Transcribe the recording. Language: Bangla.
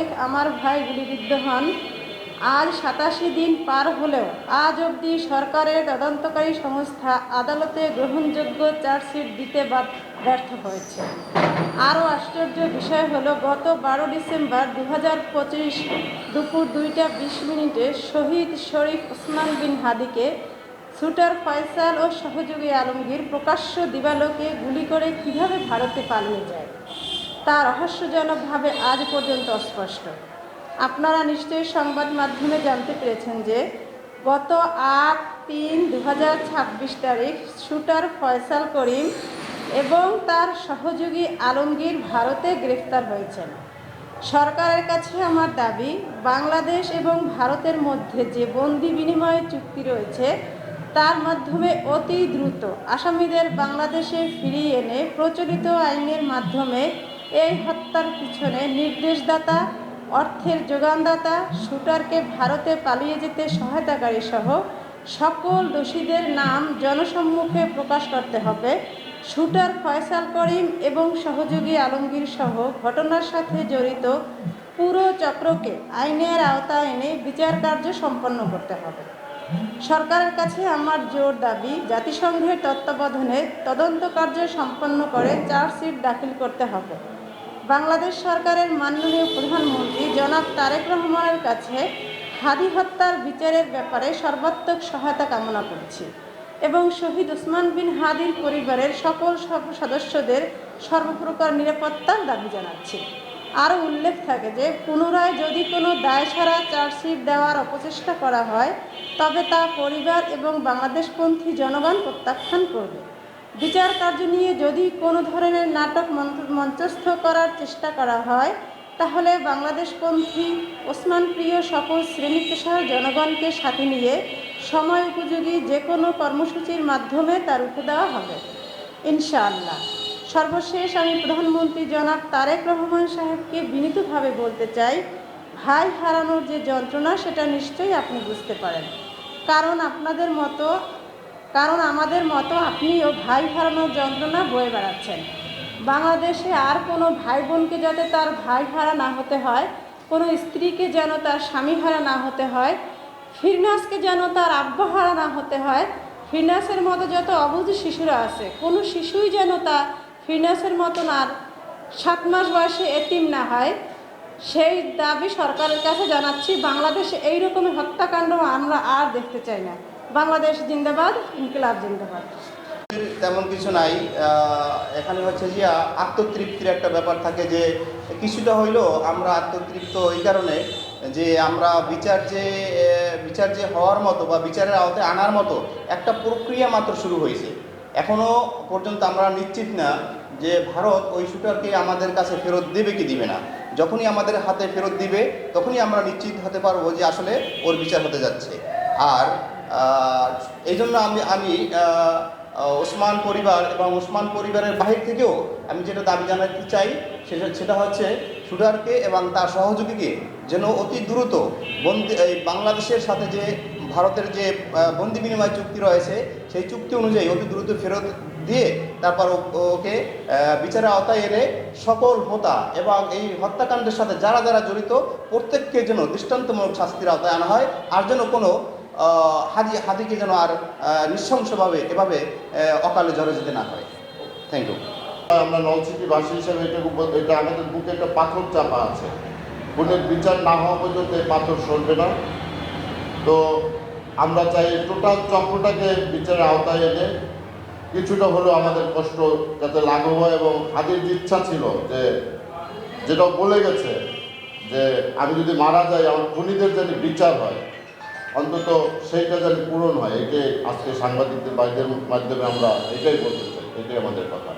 তারিখ আমার ভাই গুলিবিদ্ধ হন। আজ 87 দিন পার হলেও আজ অবধি সরকারের তদন্তকারী সংস্থা আদালতে গ্রহণযোগ্য চার্জশিট দিতে ব্যর্থ হয়েছে। আরও আশ্চর্য বিষয় হলো, গত 12 ডিসেম্বর 2025 দুপুর 2টা 20 মিনিটে শহীদ শরীফ ওসমান বিন হাদিকে শুটার ফয়সাল ও সহযোগী আলমগীর প্রকাশ্য দিবালোকে গুলি করে কীভাবে ভারতে পালিয়ে যায় তা রহস্যজনকভাবে আজ পর্যন্ত অস্পষ্ট। আপনারা নিশ্চয়ই সংবাদ মাধ্যমে জানতে পেরেছেন যে গত 8/3/2026 তারিখ শুটার ফয়সাল করিম এবং তার সহযোগী আলমগীর ভারতে গ্রেফতার হয়েছেন। সরকারের কাছে আমার দাবি, বাংলাদেশ এবং ভারতের মধ্যে যে বন্দি বিনিময় চুক্তি রয়েছে তার মাধ্যমে অতি দ্রুত আসামিদের বাংলাদেশে ফিরিয়ে এনে প্রচলিত আইনের মাধ্যমে এই হত্যার পিছনে নির্দেশদাতা, অর্থের যোগানদাতা, শুটারকে ভারতে পালিয়ে যেতে সহায়তাকারী সহ সকল দোষীদের নাম জনসম্মুখে প্রকাশ করতে হবে। শুটার ফয়সাল করিম এবং সহযোগী আলমগীর সহ ঘটনার সাথে জড়িত পুরো চক্রকে আইনের আওতায় এনে বিচার কার্য সম্পন্ন করতে হবে। সরকারের কাছে আমার জোর দাবি, জাতিসংঘের তত্ত্বাবধানে তদন্ত কার্য সম্পন্ন করে চার্জশিট দাখিল করতে হবে। বাংলাদেশ সরকারের মাননীয় প্রধানমন্ত্রী জনাব তারেক রহমানের কাছে হাদি হত্যার বিচারের ব্যাপারে সর্বাত্মক সহায়তা কামনা করছি এবং শহীদ ওসমান বিন হাদির পরিবারের সকল সদস্যদের সর্বপ্রকার নিরাপত্তার দাবি জানাচ্ছি। আরও উল্লেখ থাকে যে পুনরায় যদি কোনো দায়সারা চার্জশিট দেওয়ার অপচেষ্টা করা হয় তবে তা পরিবার এবং বাংলাদেশপন্থী জনগণ প্রত্যাখ্যান করবে। বিচার কার্য নিয়ে যদি কোনো ধরনের নাটক মঞ্চস্থ করার চেষ্টা করা হয় তাহলে বাংলাদেশপন্থী ওসমান প্রিয় সকল শ্রেণী পেশার জনগণকে সাথে নিয়ে সময় উপযোগী যে কোনো কর্মসূচির মাধ্যমে তা রুখে দেওয়া হবে ইনশাআল্লাহ। সর্বশেষ আমি প্রধানমন্ত্রী জনাব তারেক রহমান সাহেবকে বিনীতভাবে বলতে চাই, ভাই হারানোর যে যন্ত্রণা সেটা নিশ্চয়ই আপনি বুঝতে পারেন, কারণ আমাদের মতো আপনিও ভাই হারানোর যন্ত্রণা বয়ে বেড়াচ্ছেন। বাংলাদেশে আর কোনো ভাই বোনকে যাতে তার ভাই হারা না হতে হয়, কোনো স্ত্রীকে যেন তার স্বামী হারা না হতে হয়, ফিরনাসকে যেন তার আব্বা হারা না হতে হয়, ফিরনাসের মতো যত অবুঝ শিশুরা আছে কোনো শিশুই যেন তা ফিরনাসের মতন আর 7 মাস বয়সে এতিম না হয়, সেই দাবি সরকারের কাছে জানাচ্ছি। বাংলাদেশে এই রকমের হত্যাকাণ্ড আমরা আর দেখতে চাই না। বাংলাদেশ জিন্দাবাদ, ইনকিলাব জিন্দাবাদ। তেমন কিছু নাই, এখানে হচ্ছে যে আত্মতৃপ্তির একটা ব্যাপার থাকে, যে কিছুটা হইলেও আমরা আত্মতৃপ্ত এই কারণে যে আমরা বিচার যে হওয়ার মতো বা বিচারের আওতায় আনার মতো একটা প্রক্রিয়া মাত্র শুরু হয়েছে। এখনও পর্যন্ত আমরা নিশ্চিত না যে ভারত ওই শুটারকে আমাদের কাছে ফেরত দেবে কি দিবে না। যখনই আমাদের হাতে ফেরত দিবে তখনই আমরা নিশ্চিত হতে পারবো যে আসলে ওর বিচার হতে যাচ্ছে। আর এই জন্য আমি ওসমান পরিবার এবং ওসমান পরিবারের বাহির থেকেও আমি যেটা দাবি জানাতে চাই সেটা হচ্ছে শুটারকে এবং তার সহযোগীকে যেন অতি দ্রুত বাংলাদেশের সাথে যে ভারতের যে বন্দি বিনিময় চুক্তি রয়েছে সেই চুক্তি অনুযায়ী অতি দ্রুত ফেরত দিয়ে তারপর ওকে বিচারের আওতায় এনে সকল হোতা এবং এই হত্যাকাণ্ডের সাথে যারা যারা জড়িত প্রত্যেককে যেন দৃষ্টান্তমূলক শাস্তির আওতায় আনা হয়, আর যেন কোনো হাদিকে যেন আর নৃশংসভাবে এভাবে অকালে ঝরে যেতে না হয়। Thank you. আমরা নলছিটিবাসী হিসেবে এটা আমাদের বুকে একটা পাথর চাপা আছে। খুনের বিচার না হওয়া পর্যন্ত এই পাথর সরবে না। তো আমরা চাই টোটাল চক্রটাকে বিচারের আওতায় এনে কিছুটা হলেও আমাদের কষ্ট যাতে লাঘব হয়, এবং হাদির ইচ্ছা ছিল যে যেটাও বলে গেছে যে আমি যদি মারা যাই আমার খুনিদের যেন বিচার হয়, অন্তত সেইটা যেন পূরণ হয়। এটাই আজকে সাংবাদিকদের মাধ্যমে আমরা এটাই বলতে চাই, এটাই আমাদের কথা।